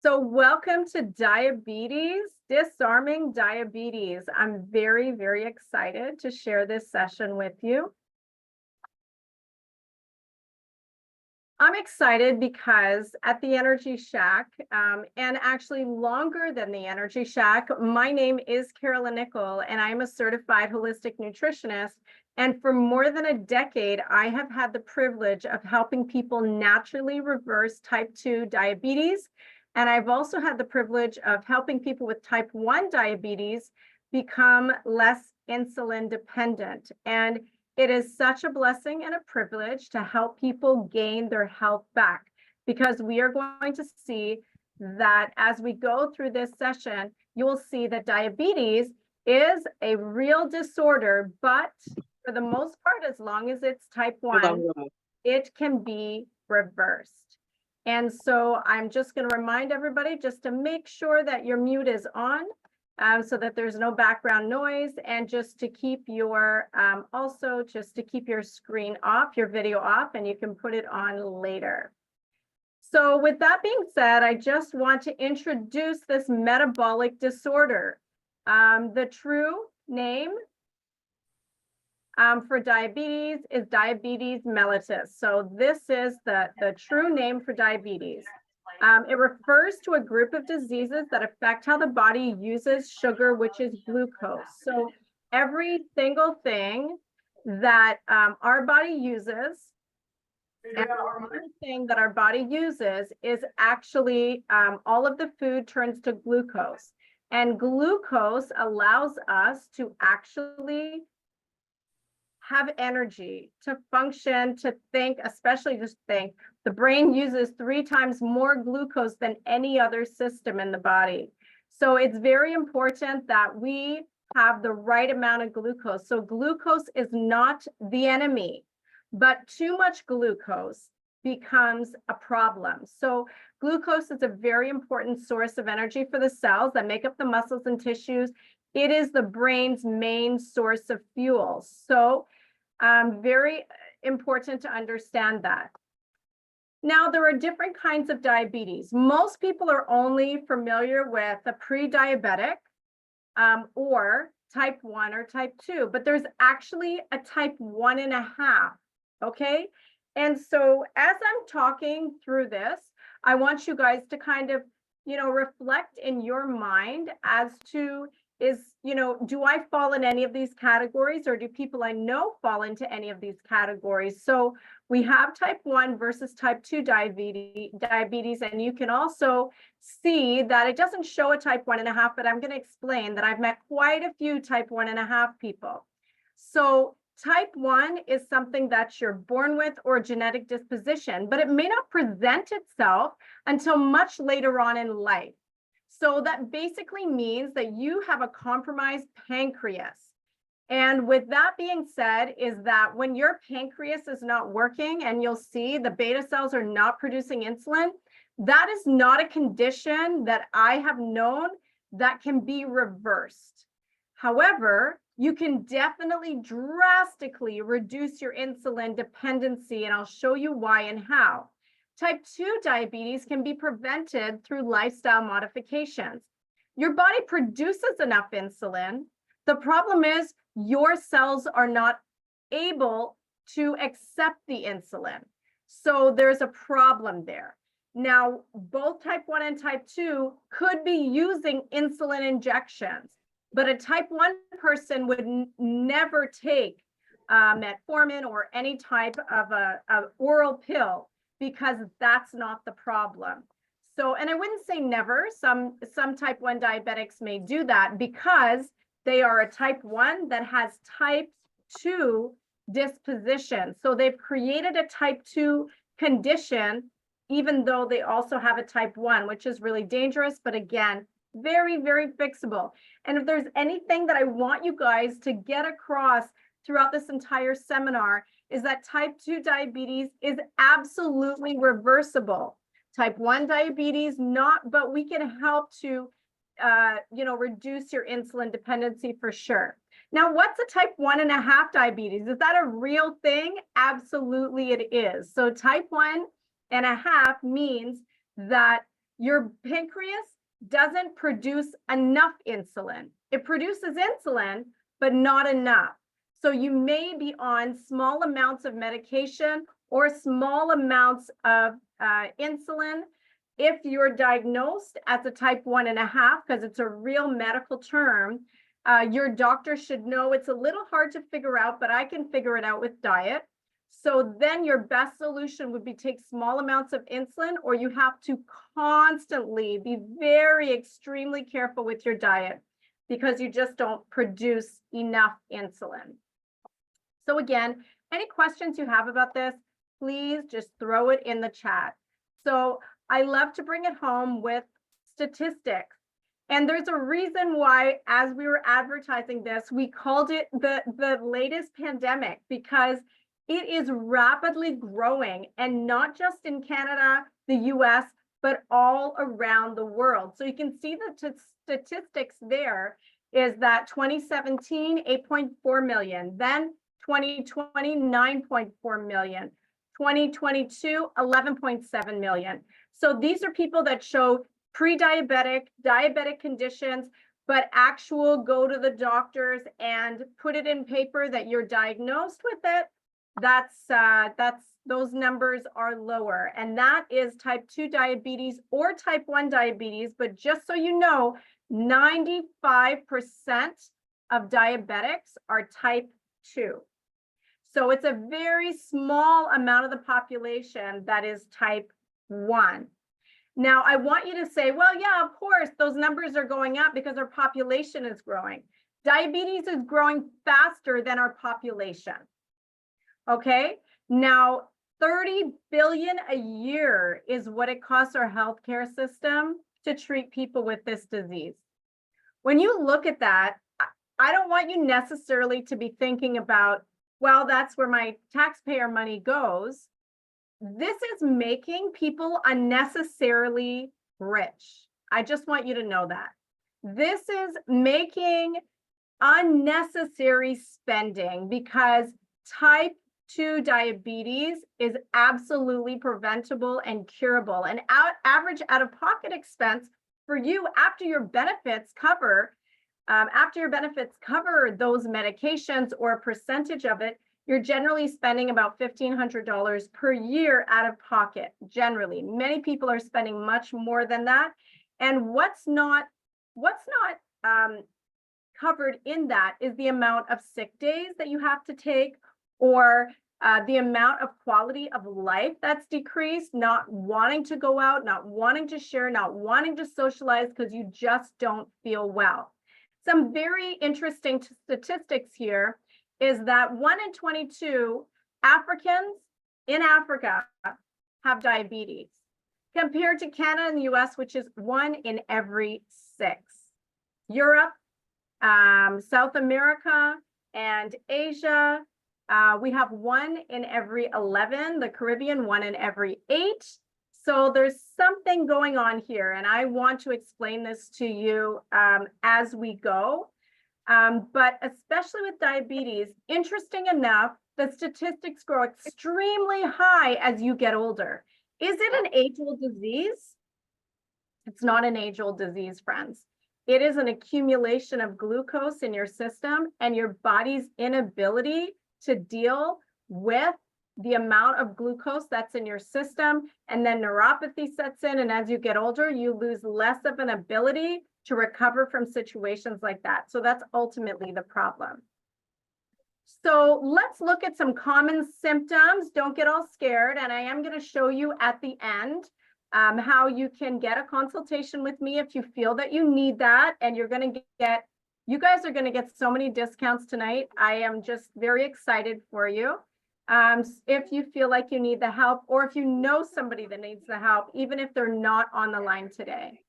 So welcome to Diabetes, Disarming Diabetes. I'm very, very excited to share this session with you. I'm excited because at the Energy Shack, and actually longer than the Energy Shack, my name is Carolyn Nichol, and I'm a certified holistic nutritionist. And for more than a decade, I have had the privilege of helping people naturally reverse type 2 diabetes. And I've also had the privilege of helping people with type 1 diabetes become less insulin dependent. And it is such a blessing and a privilege to help people gain their health back, because we are going to see that as we go through this session, you will see that diabetes is a real disorder, but for the most part, as long as it's type 1, it can be reversed. And so I'm just going to remind everybody just to make sure that your mute is on, so that there's no background noise, and just to keep your also just to keep your screen off, your video off, and you can put it on later. So with that being said, I just want to introduce this metabolic disorder. The true name for diabetes is diabetes mellitus. So this is the true name for diabetes. It refers to a group of diseases that affect how the body uses sugar, which is glucose. So every single thing that our body uses, everything that our body uses is actually all of the food turns to glucose. And glucose allows us to actually have energy, to function, to think, especially just think. The brain uses 3 times more glucose than any other system in the body. So it's very important that we have the right amount of glucose. So glucose is not the enemy, but too much glucose becomes a problem. So glucose is a very important source of energy for the cells that make up the muscles and tissues. It is the brain's main source of fuel. So very important to understand that. Now, there are different kinds of diabetes. Most people are only familiar with a pre-diabetic or type 1 or type 2, but there's actually a type 1.5, okay? And so as I'm talking through this, I want you guys to kind of, reflect in your mind as to, do I fall in any of these categories, or do people I know fall into any of these categories? So we have type 1 versus type 2 diabetes, and you can also see that it doesn't show a type 1.5, but I'm going to explain that I've met quite a few type 1.5 people. So type 1 is something that you're born with or genetic disposition, but it may not present itself until much later on in life. So that basically means that you have a compromised pancreas. And with that being said, is that when your pancreas is not working, and you'll see the beta cells are not producing insulin, that is not a condition that I have known that can be reversed. However, you can definitely drastically reduce your insulin dependency, and I'll show you why and how. Type 2 diabetes can be prevented through lifestyle modifications. Your body produces enough insulin. The problem is your cells are not able to accept the insulin. So there's a problem there. Now, both type 1 and type 2 could be using insulin injections, but a type 1 person would never take metformin or any type of a oral pill, because that's not the problem. So, and I wouldn't say never, some type 1 diabetics may do that because they are a type 1 that has type 2 disposition. So they've created a type 2 condition, even though they also have a type 1, which is really dangerous, but again, very, very fixable. And if there's anything that I want you guys to get across throughout this entire seminar, is that type 2 diabetes is absolutely reversible. Type 1 diabetes, not, but we can help to, reduce your insulin dependency for sure. Now, what's a type 1.5 diabetes? Is that a real thing? Absolutely it is. So type 1.5 means that your pancreas doesn't produce enough insulin. It produces insulin, but not enough. So you may be on small amounts of medication or small amounts of insulin. If you're diagnosed as a type 1.5, because it's a real medical term, your doctor should know. It's a little hard to figure out, but I can figure it out with diet. So then your best solution would be take small amounts of insulin, or you have to constantly be very extremely careful with your diet because you just don't produce enough insulin. So again, any questions you have about this, please just throw it in the chat. So I love to bring it home with statistics. And there's a reason why, as we were advertising this, we called it the latest pandemic, because it is rapidly growing, and not just in Canada, the US, but all around the world. So you can see the statistics there is that 2017, 8.4 million, then 2020, 9.4 million, 2022, 11.7 million. So these are people that show pre-diabetic, diabetic conditions, but actual go to the doctors and put it in paper that you're diagnosed with it. Those numbers are lower, and that is type 2 diabetes or type 1 diabetes. But just so you know, 95% of diabetics are type 2. So it's a very small amount of the population that is type 1. Now, I want you to say, well, yeah, of course, those numbers are going up because our population is growing. Diabetes is growing faster than our population. Okay, now 30 billion a year is what it costs our healthcare system to treat people with this disease. When you look at that, I don't want you necessarily to be thinking about, well, that's where my taxpayer money goes. This is making people unnecessarily rich. I just want you to know that. This is making unnecessary spending, because type 2 diabetes is absolutely preventable and curable. And average out-of-pocket expense for you after your benefits cover those medications or a percentage of it, you're generally spending about $1,500 per year out of pocket. Generally, many people are spending much more than that. And what's not covered in that is the amount of sick days that you have to take, or the amount of quality of life that's decreased, not wanting to go out, not wanting to share, not wanting to socialize because you just don't feel well. Some very interesting statistics here is that 1 in 22 Africans in Africa have diabetes, compared to Canada and the US, which is 1 in every 6. Europe, South America, and Asia, we have 1 in every 11, the Caribbean 1 in every 8. So there's something going on here, and I want to explain this to you as we go. But especially with diabetes, interesting enough, the statistics grow extremely high as you get older. Is it an age-old disease? It's not an age-old disease, friends. It is an accumulation of glucose in your system and your body's inability to deal with the amount of glucose that's in your system, and then neuropathy sets in, and as you get older, you lose less of an ability to recover from situations like that. So that's ultimately the problem. So let's look at some common symptoms. Don't get all scared, and I am going to show you at the end how you can get a consultation with me if you feel that you need that, and you guys are going to get so many discounts tonight. I am just very excited for you. If you feel like you need the help, or if you know somebody that needs the help, even if they're not on the line today.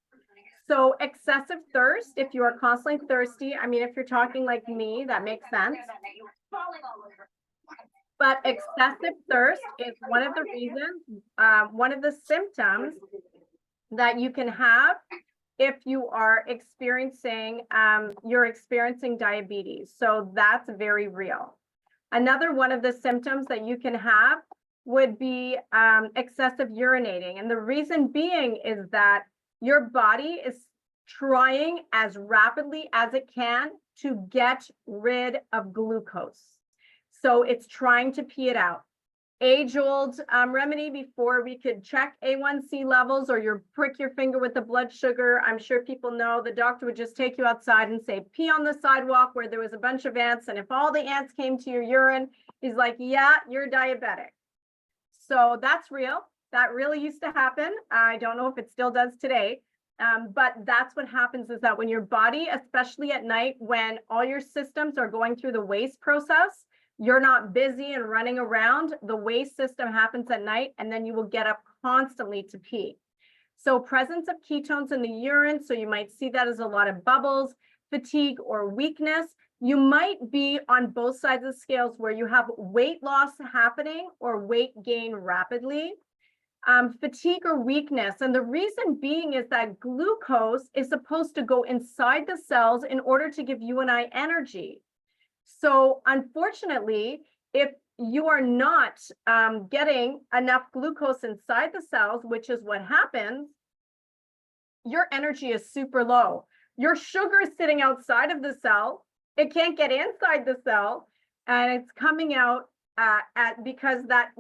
So excessive thirst, if you are constantly thirsty, I mean, if you're talking like me, that makes sense. But excessive thirst is one of the reasons, one of the symptoms that you can have if you are experiencing, you're experiencing diabetes. So that's very real. Another one of the symptoms that you can have would be excessive urinating. And the reason being is that Your body is trying as rapidly as it can to get rid of glucose. So it's trying to pee it out. Age-old remedy before we could check A1C levels or you prick your finger with the blood sugar. I'm sure people know the doctor would just take you outside and say, pee on the sidewalk where there was a bunch of ants. And if all the ants came to your urine, he's like, yeah, you're diabetic. So that's real. That really used to happen. I don't know if it still does today. But that's what happens is that when your body, especially at night, when all your systems are going through the waste process, you're not busy and running around, the waste system happens at night, and then you will get up constantly to pee. So presence of ketones in the urine, so you might see that as a lot of bubbles, fatigue or weakness. You might be on both sides of the scales where you have weight loss happening or weight gain rapidly. Fatigue or weakness. And the reason being is that glucose is supposed to go inside the cells in order to give you and I energy. So unfortunately, if you are not getting enough glucose inside the cells, which is what happens, your energy is super low. Your sugar is sitting outside of the cell. It can't get inside the cell, and it's coming out because that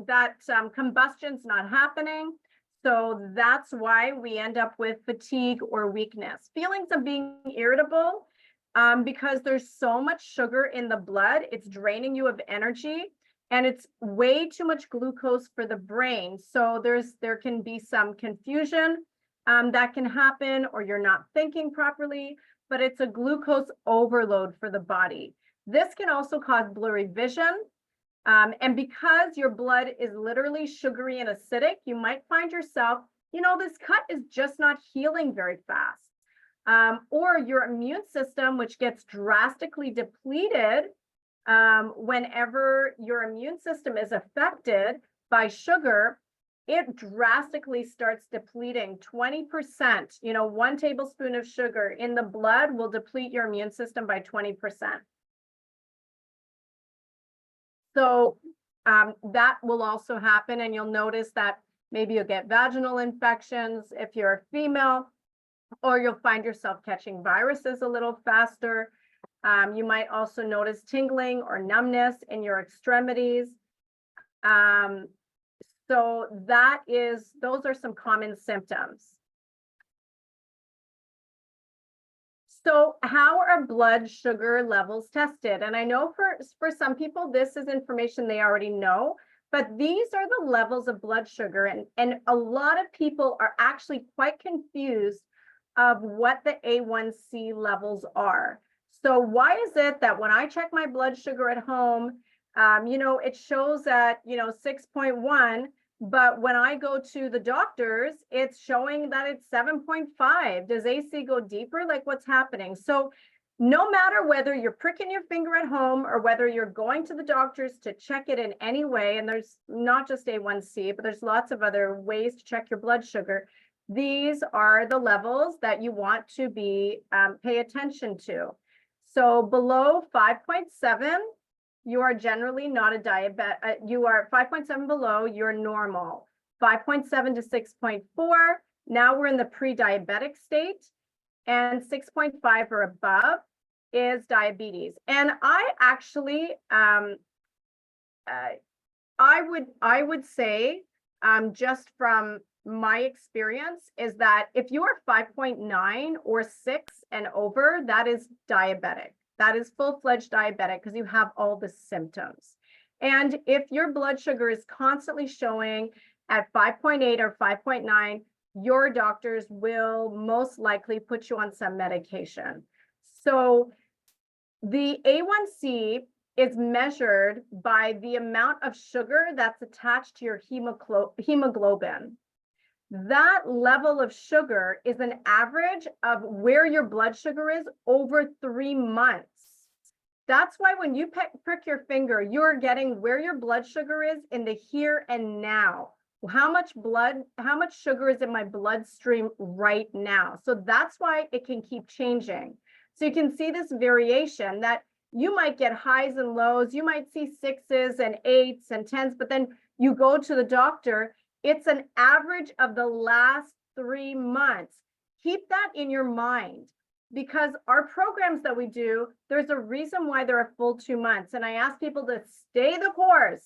combustion's not happening. So that's why we end up with fatigue or weakness. Feelings of being irritable, because there's so much sugar in the blood, it's draining you of energy, and it's way too much glucose for the brain. So there can be some confusion that can happen, or you're not thinking properly, but it's a glucose overload for the body. This can also cause blurry vision. And because your blood is literally sugary and acidic, you might find yourself, this cut is just not healing very fast. Or your immune system, which gets drastically depleted whenever your immune system is affected by sugar, it drastically starts depleting 20%. 1 tablespoon of sugar in the blood will deplete your immune system by 20%. So that will also happen, and you'll notice that maybe you'll get vaginal infections if you're a female, or you'll find yourself catching viruses a little faster. You might also notice tingling or numbness in your extremities. So those are some common symptoms. So how are blood sugar levels tested? And I know for some people, this is information they already know, but these are the levels of blood sugar. And a lot of people are actually quite confused of what the A1C levels are. So why is it that when I check my blood sugar at home, it shows at, 6.1, but when I go to the doctors, it's showing that it's 7.5. Does AC go deeper? Like, what's happening? So no matter whether you're pricking your finger at home or whether you're going to the doctors to check it in any way, and there's not just A1C, but there's lots of other ways to check your blood sugar. These are the levels that you want to pay attention to. So below 5.7, you are generally not a diabetic. You are 5.7 below, you're normal. 5.7 to 6.4, now we're in the pre-diabetic state, and 6.5 or above is diabetes. And I actually, I would say, just from my experience, is that if you are 5.9 or 6 and over, that is diabetic. That is full-fledged diabetic because you have all the symptoms. And if your blood sugar is constantly showing at 5.8 or 5.9, your doctors will most likely put you on some medication. So the A1C is measured by the amount of sugar that's attached to your hemoglobin. That level of sugar is an average of where your blood sugar is over 3 months. That's why when you prick your finger, you're getting where your blood sugar is in the here and now. How much sugar is in my bloodstream right now? So that's why it can keep changing. So you can see this variation that you might get highs and lows. You might see 6s and 8s and 10s, but then you go to the doctor, it's an average of the last 3 months. Keep that in your mind, because our programs that we do, there's a reason why they're a full 2 months. And I ask people to stay the course.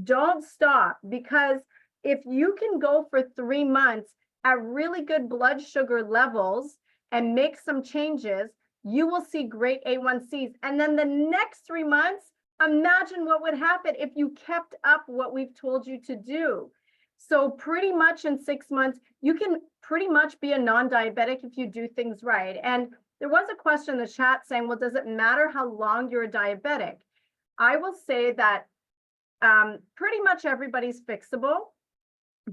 Don't stop, because if you can go for 3 months at really good blood sugar levels and make some changes, you will see great A1Cs. And then the next 3 months, imagine what would happen if you kept up what we've told you to do. So pretty much in 6 months, you can pretty much be a non-diabetic if you do things right. And there was a question in the chat saying, well, does it matter how long you're a diabetic? I will say that pretty much everybody's fixable.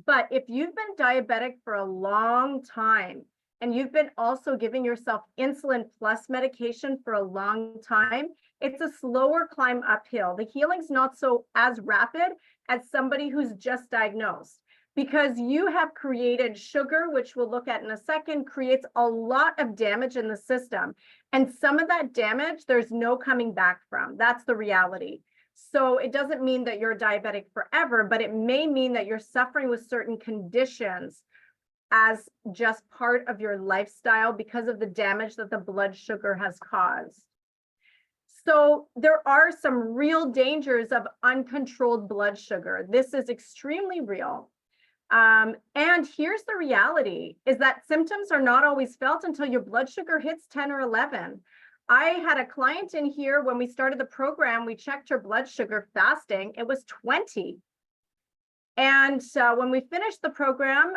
But if you've been diabetic for a long time, and you've been also giving yourself insulin plus medication for a long time, it's a slower climb uphill. The healing's not so as rapid as somebody who's just diagnosed, because you have created sugar, which we'll look at in a second, creates a lot of damage in the system. And some of that damage, there's no coming back from. That's the reality. So it doesn't mean that you're diabetic forever, but it may mean that you're suffering with certain conditions as just part of your lifestyle because of the damage that the blood sugar has caused. So there are some real dangers of uncontrolled blood sugar. This is extremely real. And here's the reality, is that symptoms are not always felt until your blood sugar hits 10 or 11. I had a client in here when we started the program, we checked her blood sugar fasting, it was 20. And when we finished the program,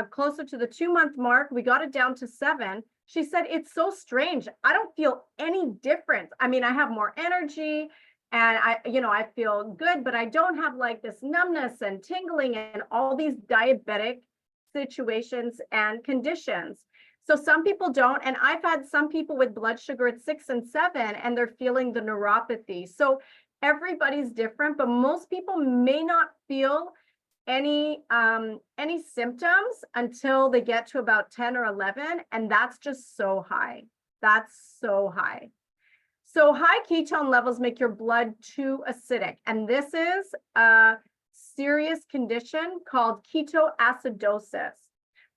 closer to the 2-month mark, we got it down to 7. She said, it's so strange. I don't feel any difference. I mean, I have more energy and I feel good, but I don't have like this numbness and tingling and all these diabetic situations and conditions. So some people don't. And I've had some people with blood sugar at 6 and 7, and they're feeling the neuropathy. So everybody's different, but most people may not feel any symptoms until they get to about 10 or 11, and that's just so high. That's so high. So high ketone levels make your blood too acidic, and this is a serious condition called ketoacidosis.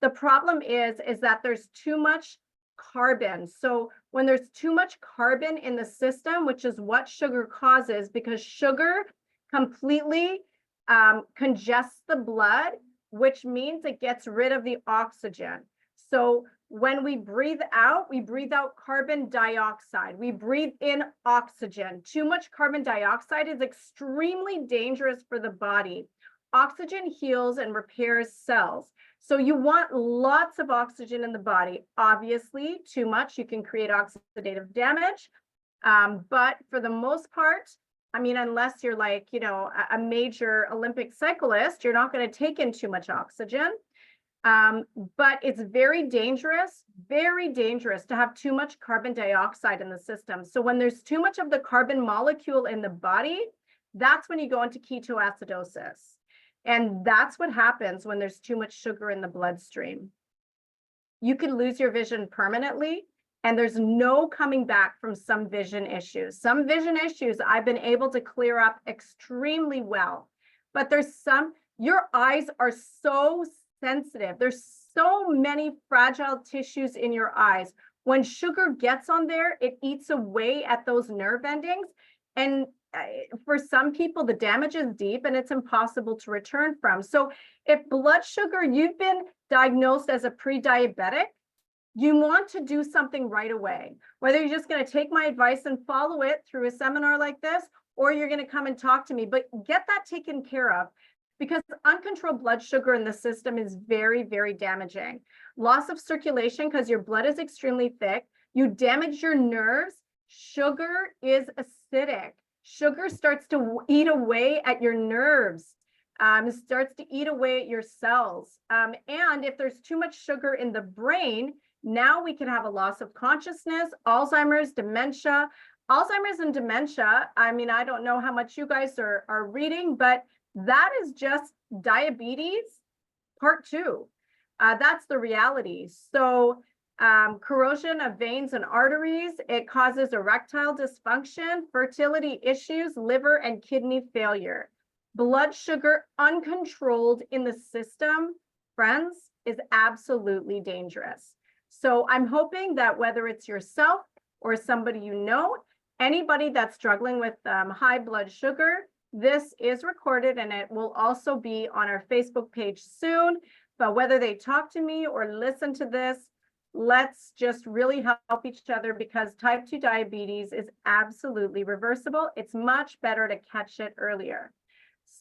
The problem is that there's too much carbon. So when there's too much carbon in the system, which is what sugar causes, because sugar completely congests the blood, which means it gets rid of the oxygen. So when we breathe out carbon dioxide. We breathe in oxygen. Too much carbon dioxide is extremely dangerous for the body. Oxygen heals and repairs cells. So you want lots of oxygen in the body. Obviously, too much, you can create oxidative damage. But for the most part, I mean, unless you're like, a major Olympic cyclist, you're not going to take in too much oxygen. But it's very dangerous to have too much carbon dioxide in the system. So when there's too much of the carbon molecule in the body, that's when you go into ketoacidosis. And that's what happens when there's too much sugar in the bloodstream. You can lose your vision permanently, and there's no coming back from some vision issues. Some vision issues I've been able to clear up extremely well, but there's your eyes are so sensitive. There's so many fragile tissues in your eyes. When sugar gets on there, it eats away at those nerve endings. And for some people, the damage is deep and it's impossible to return from. So if blood sugar, you've been diagnosed as a pre-diabetic, you want to do something right away. Whether you're just going to take my advice and follow it through a seminar like this, or you're going to come and talk to me, but get that taken care of, because uncontrolled blood sugar in the system is very, very damaging. Loss of circulation, because your blood is extremely thick. You damage your nerves. Sugar is acidic. Sugar starts to eat away at your nerves, starts to eat away at your cells. And if there's too much sugar in the brain, now we can have a loss of consciousness, Alzheimer's, dementia. Alzheimer's and dementia, I mean, I don't know how much you guys are reading, but that is just diabetes part 2. That's the reality. So corrosion of veins and arteries, it causes erectile dysfunction, fertility issues, liver and kidney failure. Blood sugar uncontrolled in the system, friends, is absolutely dangerous. So I'm hoping that whether it's yourself or somebody you know, anybody that's struggling with high blood sugar, this is recorded and it will also be on our Facebook page soon. But whether they talk to me or listen to this, let's just really help each other, because type 2 diabetes is absolutely reversible. It's much better to catch it earlier.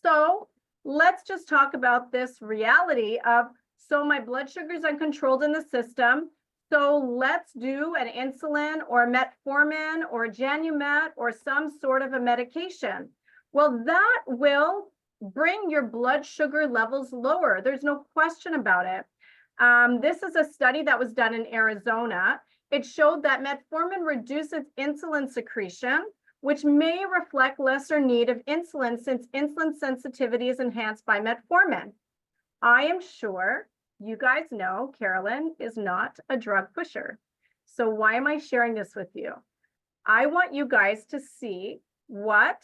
So let's just talk about this reality of, so my blood sugar is uncontrolled in the system. So let's do an insulin or metformin or Janumet or some sort of a medication. Well, that will bring your blood sugar levels lower. There's no question about it. This is a study that was done in Arizona. It showed that metformin reduces insulin secretion, which may reflect lesser need of insulin since insulin sensitivity is enhanced by metformin. I am sure you guys know Carolyn is not a drug pusher. So why am I sharing this with you? I want you guys to see what,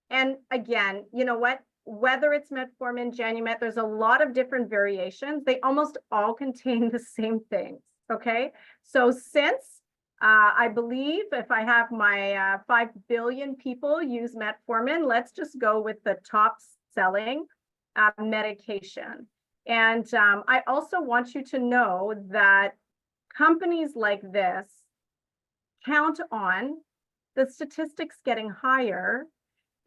and again, you know what, whether it's metformin, Janumet, there's a lot of different variations. They almost all contain the same things, okay? So since I believe if I have my 5 billion people use metformin, let's just go with the top selling medication. And I also want you to know that companies like this count on the statistics getting higher,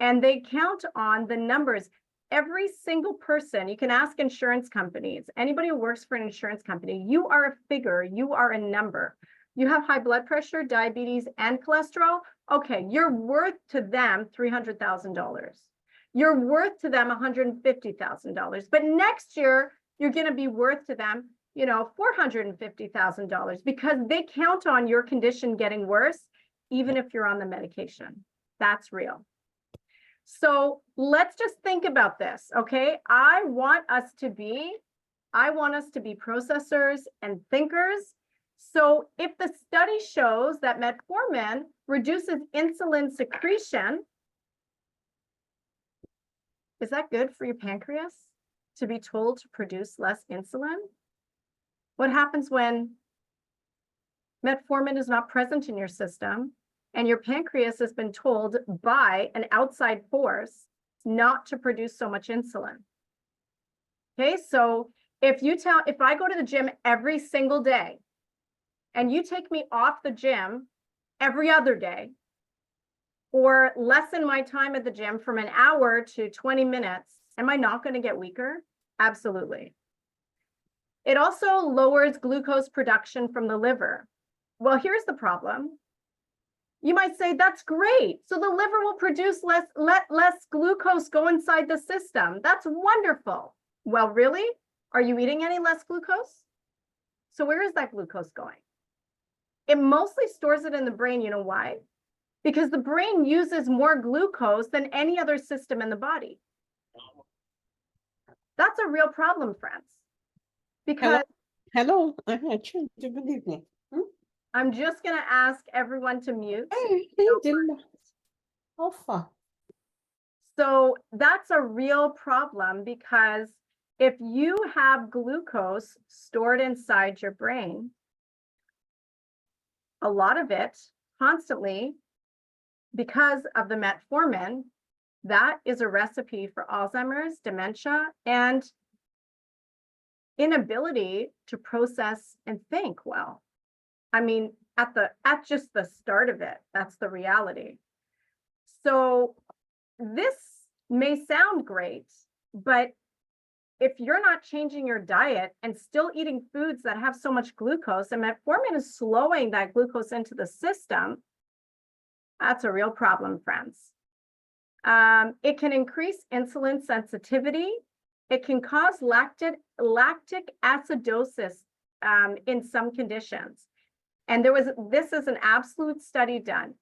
and they count on the numbers. Every single person, you can ask insurance companies, anybody who works for an insurance company, you are a figure, you are a number. You have high blood pressure, diabetes, and cholesterol. Okay, you're worth to them $300,000. You're worth to them $150,000. But next year, you're going to be worth to them, you know, $450,000, because they count on your condition getting worse, even if you're on the medication. That's real. So let's just think about this, okay? I want us to be processors and thinkers. So if the study shows that metformin reduces insulin secretion, is that good for your pancreas to be told to produce less insulin? What happens when metformin is not present in your system and your pancreas has been told by an outside force not to produce so much insulin? Okay, so if I go to the gym every single day and you take me off the gym every other day, or lessen my time at the gym from an hour to 20 minutes, am I not going to get weaker? Absolutely. It also lowers glucose production from the liver. Well, here's the problem. You might say, that's great. So the liver will produce less glucose go inside the system. That's wonderful. Well, really? Are you eating any less glucose? So where is that glucose going? It mostly stores it in the brain. You know why? Because the brain uses more glucose than any other system in the body. That's a real problem, friends. Because hello. Good evening. I'm just going to ask everyone to mute. So that's a real problem, because if you have glucose stored inside your brain, a lot of it constantly, because of the metformin, that is a recipe for Alzheimer's, dementia, and inability to process and think well. I mean, at just the start of it, that's the reality. So this may sound great, but if you're not changing your diet and still eating foods that have so much glucose, and metformin is slowing that glucose into the system, that's a real problem, friends. It can increase insulin sensitivity. It can cause lactic acidosis in some conditions. And this is an absolute study done.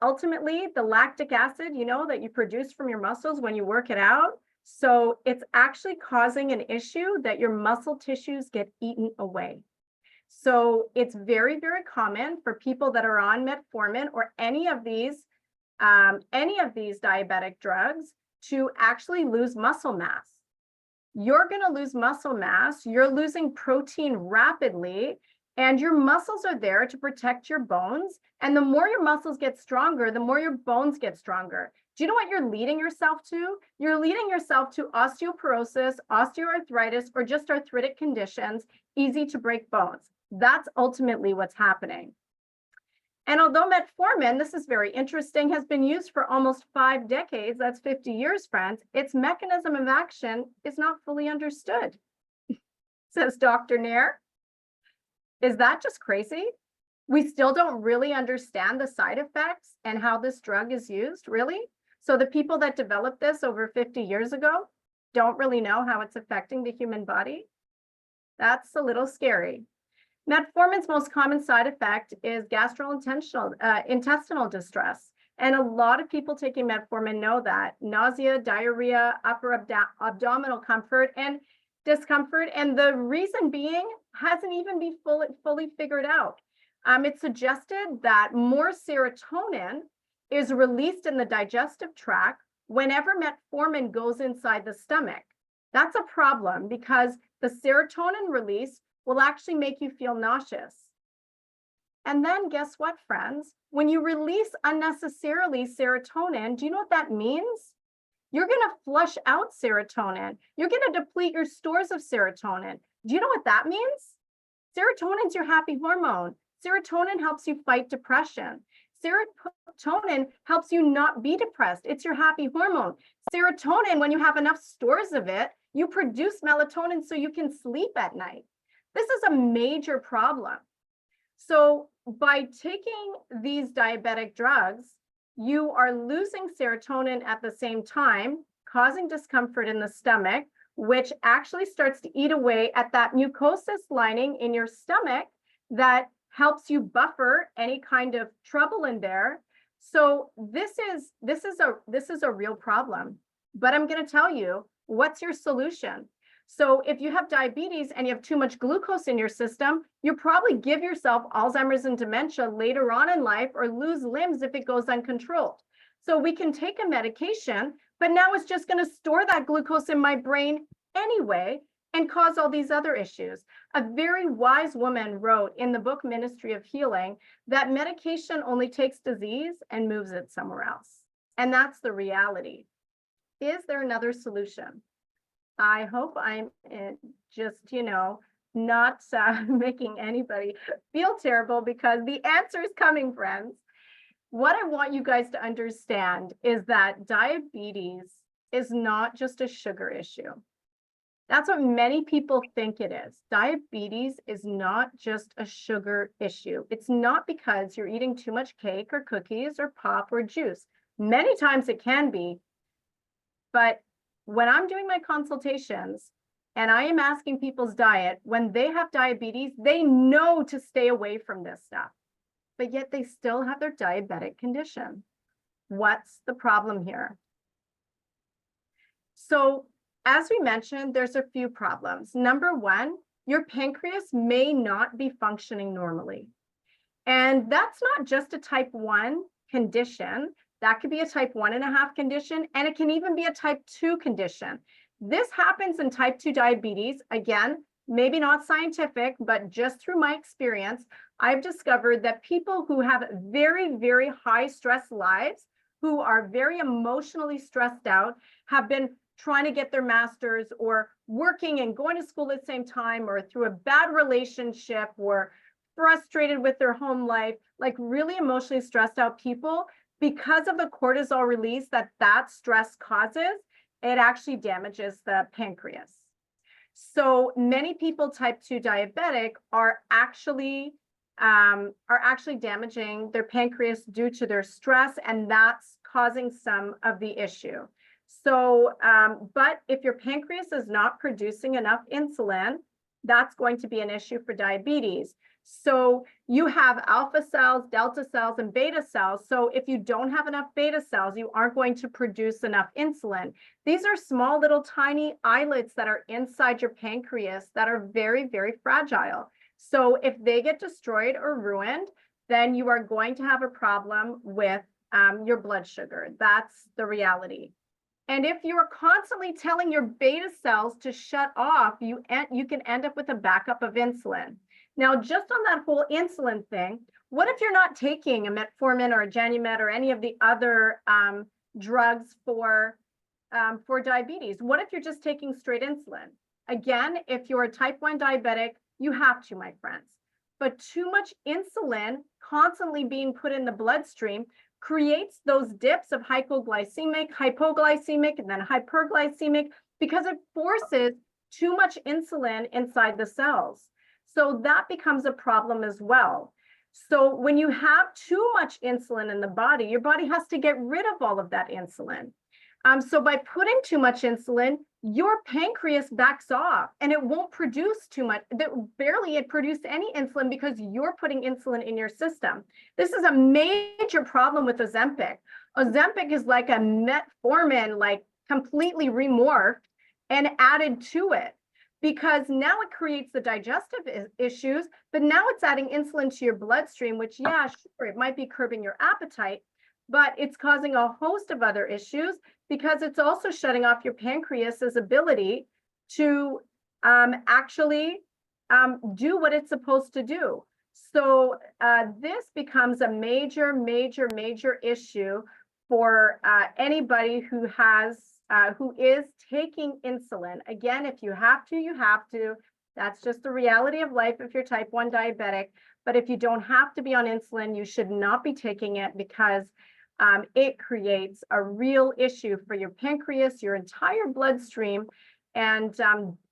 Ultimately, the lactic acid, you know, that you produce from your muscles when you work it out, so it's actually causing an issue that your muscle tissues get eaten away. So it's very, very common for people that are on metformin or any of these diabetic drugs to actually lose muscle mass. you're going to lose muscle mass, you're losing protein rapidly, and your muscles are there to protect your bones. And the more your muscles get stronger, the more your bones get stronger. Do you know what you're leading yourself to? You're leading yourself to osteoporosis, osteoarthritis, or just arthritic conditions, easy to break bones. That's ultimately what's happening. And although metformin, this is very interesting, has been used for almost 5 decades, that's 50 years, friends, its mechanism of action is not fully understood, says Dr. Nair. Is that just crazy? We still don't really understand the side effects and how this drug is used, really? So the people that developed this over 50 years ago don't really know how it's affecting the human body? That's a little scary. Metformin's most common side effect is intestinal distress. And a lot of people taking metformin know that. Nausea, diarrhea, upper abdominal comfort, and discomfort. And the reason being hasn't even been fully figured out. It's suggested that more serotonin is released in the digestive tract whenever metformin goes inside the stomach. That's a problem because the serotonin release will actually make you feel nauseous. And then guess what, friends? When you release unnecessarily serotonin, do you know what that means? You're going to flush out serotonin. You're going to deplete your stores of serotonin. Do you know what that means? Serotonin's your happy hormone. Serotonin helps you fight depression. Serotonin helps you not be depressed. It's your happy hormone. Serotonin, when you have enough stores of it, you produce melatonin so you can sleep at night. This is a major problem. So by taking these diabetic drugs, you are losing serotonin at the same time, causing discomfort in the stomach, which actually starts to eat away at that mucosous lining in your stomach that helps you buffer any kind of trouble in there. So this is a real problem. But I'm going to tell you, what's your solution? So if you have diabetes and you have too much glucose in your system, you probably give yourself Alzheimer's and dementia later on in life, or lose limbs if it goes uncontrolled. So we can take a medication, but now it's just going to store that glucose in my brain anyway and cause all these other issues. A very wise woman wrote in the book Ministry of Healing that medication only takes disease and moves it somewhere else. And that's the reality. Is there another solution? I hope I'm just, not making anybody feel terrible, because the answer is coming, friends. What I want you guys to understand is that diabetes is not just a sugar issue. That's what many people think it is. Diabetes is not just a sugar issue. It's not because you're eating too much cake or cookies or pop or juice. Many times it can be, but when I'm doing my consultations and I am asking people's diet, when they have diabetes, they know to stay away from this stuff, but yet they still have their diabetic condition. What's the problem here? So as we mentioned, there's a few problems. Number one, your pancreas may not be functioning normally. And that's not just a type 1 condition. That could be a type 1.5 condition, and it can even be a type 2 condition. This happens in type 2 diabetes. Again, maybe not scientific, but just through my experience, I've discovered that people who have very, very high stress lives, who are very emotionally stressed out, have been trying to get their master's or working and going to school at the same time, or through a bad relationship, or frustrated with their home life, like really emotionally stressed out people, because of the cortisol release that stress causes, it actually damages the pancreas. So many people type 2 diabetic are actually damaging their pancreas due to their stress, and that's causing some of the issue. So, but if your pancreas is not producing enough insulin, that's going to be an issue for diabetes. So you have alpha cells, delta cells, and beta cells. So if you don't have enough beta cells, you aren't going to produce enough insulin. These are small little tiny islets that are inside your pancreas that are very, very fragile. So if they get destroyed or ruined, then you are going to have a problem with your blood sugar. That's the reality. And if you're constantly telling your beta cells to shut off, you can end up with a backup of insulin. Now, just on that whole insulin thing, what if you're not taking a metformin or a Genumet or any of the other drugs for diabetes? What if you're just taking straight insulin? Again, if you're a type 1 diabetic, you have to, my friends. But too much insulin constantly being put in the bloodstream creates those dips of hypoglycemic, and then hyperglycemic, because it forces too much insulin inside the cells. So that becomes a problem as well. So when you have too much insulin in the body, your body has to get rid of all of that insulin. So by putting too much insulin, your pancreas backs off and it won't produce too much. Barely it produced any insulin because you're putting insulin in your system. This is a major problem with Ozempic. Ozempic is like a metformin, like completely remorphed and added to it, because now it creates the digestive issues, but now it's adding insulin to your bloodstream, which, yeah, sure, it might be curbing your appetite, but it's causing a host of other issues because it's also shutting off your pancreas's ability to actually do what it's supposed to do. So this becomes a major, major, major issue for anybody who is taking insulin. Again, if you have to, you have to. That's just the reality of life if you're type 1 diabetic. But if you don't have to be on insulin, you should not be taking it, because it creates a real issue for your pancreas, your entire bloodstream, and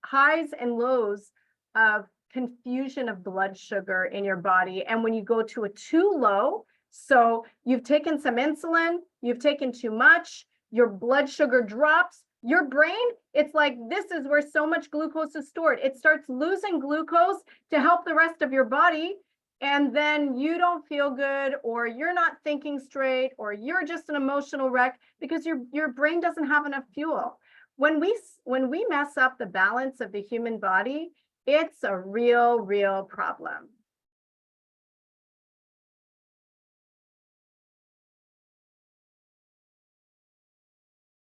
highs and lows of confusion of blood sugar in your body. And when you go to a too low, so you've taken some insulin, you've taken too much, your blood sugar drops, your brain, it's like this is where so much glucose is stored. It starts losing glucose to help the rest of your body. And then you don't feel good, or you're not thinking straight, or you're just an emotional wreck because your brain doesn't have enough fuel. When we mess up the balance of the human body, it's a real, real problem.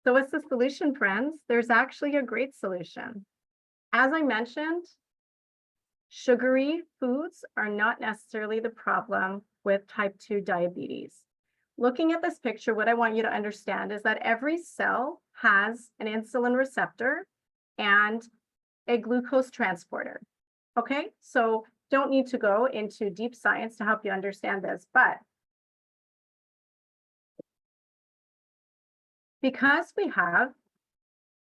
So what's the solution, friends? There's actually a great solution. As I mentioned, sugary foods are not necessarily the problem with type 2 diabetes. Looking at this picture, what I want you to understand is that every cell has an insulin receptor and a glucose transporter. Okay, so don't need to go into deep science to help you understand this, but because we have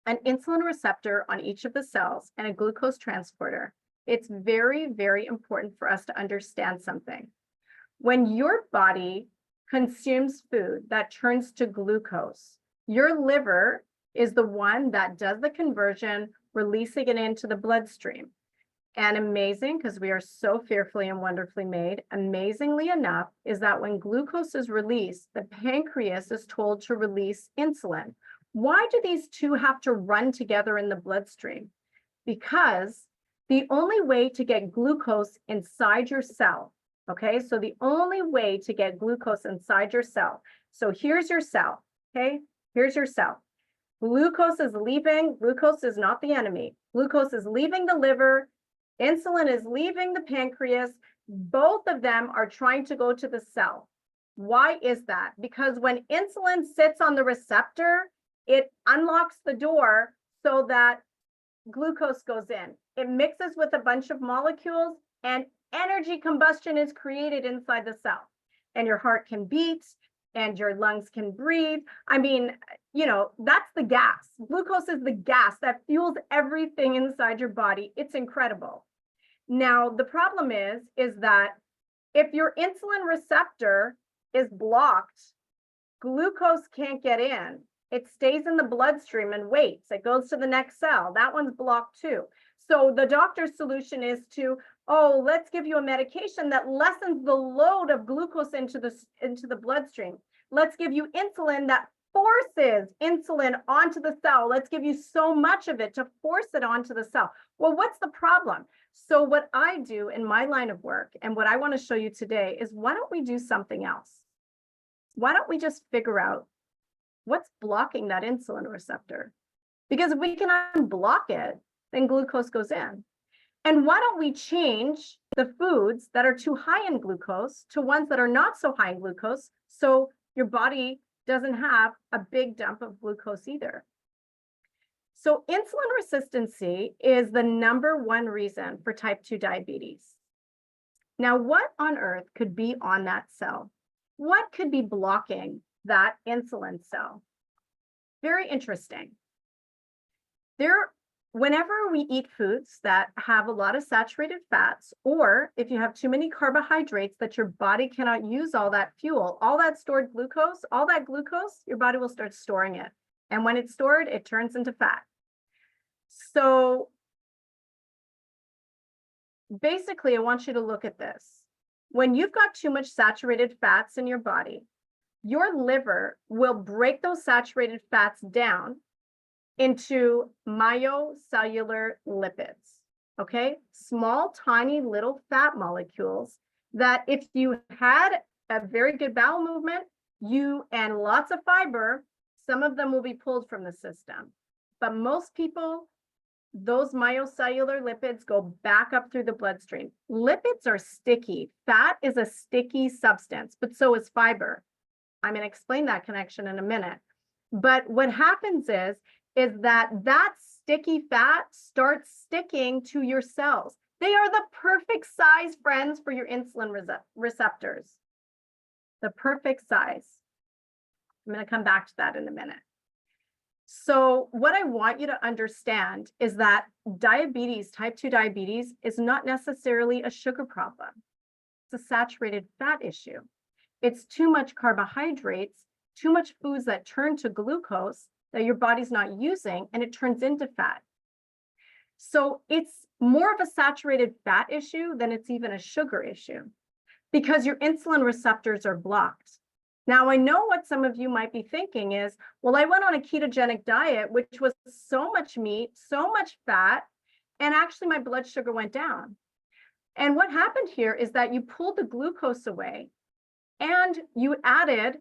an insulin receptor on each of the cells and a glucose transporter, it's very, very important for us to understand something. When your body consumes food that turns to glucose, your liver is the one that does the conversion, releasing it into the bloodstream. And amazing, because we are so fearfully and wonderfully made, amazingly enough, is that when glucose is released, the pancreas is told to release insulin. Why do these two have to run together in the bloodstream? Because the only way to get glucose inside your cell, okay? So the only way to get glucose inside your cell. So here's your cell, okay? Here's your cell. Glucose is leaving. Glucose is not the enemy. Glucose is leaving the liver. Insulin is leaving the pancreas. Both of them are trying to go to the cell. Why is that? Because when insulin sits on the receptor, it unlocks the door so that glucose goes in. It mixes with a bunch of molecules and energy combustion is created inside the cell. And your heart can beat and your lungs can breathe. I mean, you know, that's the gas. Glucose is the gas that fuels everything inside your body. It's incredible. Now, the problem is that if your insulin receptor is blocked, glucose can't get in. It stays in the bloodstream and waits. It goes to the next cell. That one's blocked too. So the doctor's solution is to, oh, let's give you a medication that lessens the load of glucose into the bloodstream. Let's give you insulin that forces insulin onto the cell. Let's give you so much of it to force it onto the cell. Well, what's the problem? So what I do in my line of work, and what I want to show you today, is why don't we do something else? Why don't we just figure out What's blocking that insulin receptor? Because if we can unblock it, then glucose goes in. And why don't we change the foods that are too high in glucose to ones that are not so high in glucose, so your body doesn't have a big dump of glucose either? So insulin resistancy is the #1 reason for type 2 diabetes. Now, what on earth could be on that cell? What could be blocking that insulin cell? Very interesting. Whenever we eat foods that have a lot of saturated fats, or if you have too many carbohydrates that your body cannot use all that fuel, all that stored glucose, all that glucose, your body will start storing it. And when it's stored, it turns into fat. So basically, I want you to look at this. When you've got too much saturated fats in your body, your liver will break those saturated fats down into myocellular lipids, okay? Small, tiny little fat molecules that if you had a very good bowel movement, and lots of fiber, some of them will be pulled from the system. But most people, those myocellular lipids go back up through the bloodstream. Lipids are sticky. Fat is a sticky substance, but so is fiber. I'm going to explain that connection in a minute. But what happens is that sticky fat starts sticking to your cells. They are the perfect size friends for your insulin receptors. The perfect size. I'm going to come back to that in a minute. So what I want you to understand is that diabetes, type 2 diabetes, is not necessarily a sugar problem. It's a saturated fat issue. It's too much carbohydrates, too much foods that turn to glucose that your body's not using, and it turns into fat. So it's more of a saturated fat issue than it's even a sugar issue, because your insulin receptors are blocked. Now, I know what some of you might be thinking is, well, I went on a ketogenic diet, which was so much meat, so much fat, and actually my blood sugar went down. And what happened here is that you pulled the glucose away and you added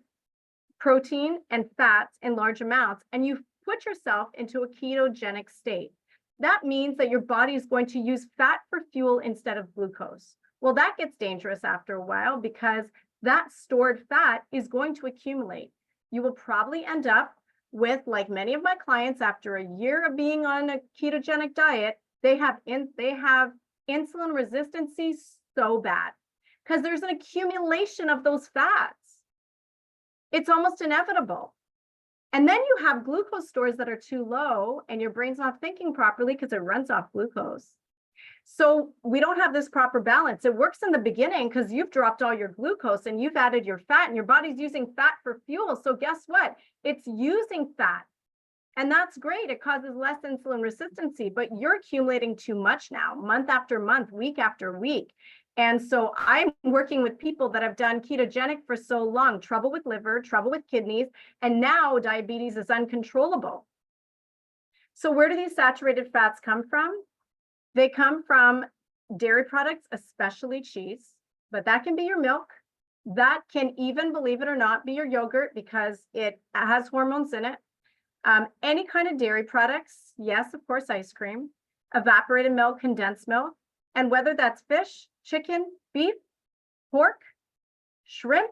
protein and fats in large amounts, and you put yourself into a ketogenic state. That means that your body is going to use fat for fuel instead of glucose. Well, that gets dangerous after a while, because that stored fat is going to accumulate. You will probably end up with, like many of my clients, after a year of being on a ketogenic diet, they have insulin resistancy so bad because there's an accumulation of those fats. It's almost inevitable. And then you have glucose stores that are too low and your brain's not thinking properly because it runs off glucose. So we don't have this proper balance. It works in the beginning because you've dropped all your glucose and you've added your fat, and your body's using fat for fuel. So guess what? It's using fat. And that's great. It causes less insulin resistancy, but you're accumulating too much now, month after month, week after week. And so I'm working with people that have done ketogenic for so long, trouble with liver, trouble with kidneys, and now diabetes is uncontrollable. So where do these saturated fats come from? They come from dairy products, especially cheese, but that can be your milk. That can even, believe it or not, be your yogurt because it has hormones in it. Any kind of dairy products, yes, of course, ice cream, evaporated milk, condensed milk, and whether that's fish, chicken, beef, pork, shrimp,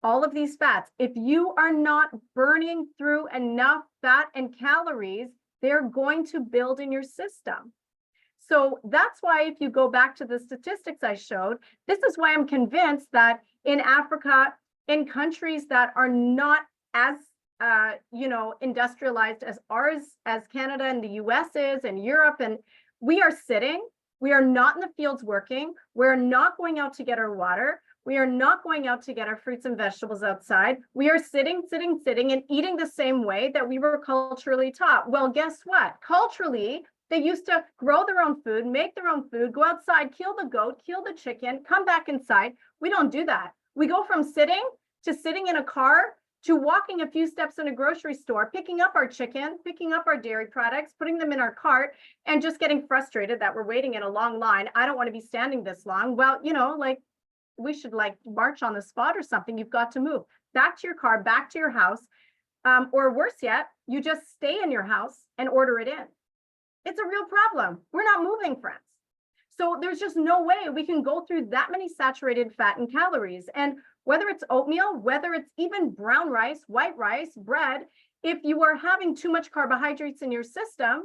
all of these fats. If you are not burning through enough fat and calories, they're going to build in your system. So that's why if you go back to the statistics I showed, this is why I'm convinced that in Africa, in countries that are not as industrialized as ours, as Canada and the US is, and Europe, and we are sitting, we are not in the fields working, we're not going out to get our water, we are not going out to get our fruits and vegetables outside, we are sitting and eating the same way that we were culturally taught. Well, guess what? Culturally, they used to grow their own food, make their own food, go outside, kill the goat, kill the chicken, come back inside. We don't do that. We go from sitting to sitting in a car to walking a few steps in a grocery store, picking up our chicken, picking up our dairy products, putting them in our cart, and just getting frustrated that we're waiting in a long line. I don't want to be standing this long. Well, we should march on the spot or something. You've got to move back to your car, back to your house. Or worse yet, you just stay in your house and order it in. It's a real problem. We're not moving, friends. So there's just no way we can go through that many saturated fat and calories. And whether it's oatmeal, whether it's even brown rice, white rice, bread, if you are having too much carbohydrates in your system,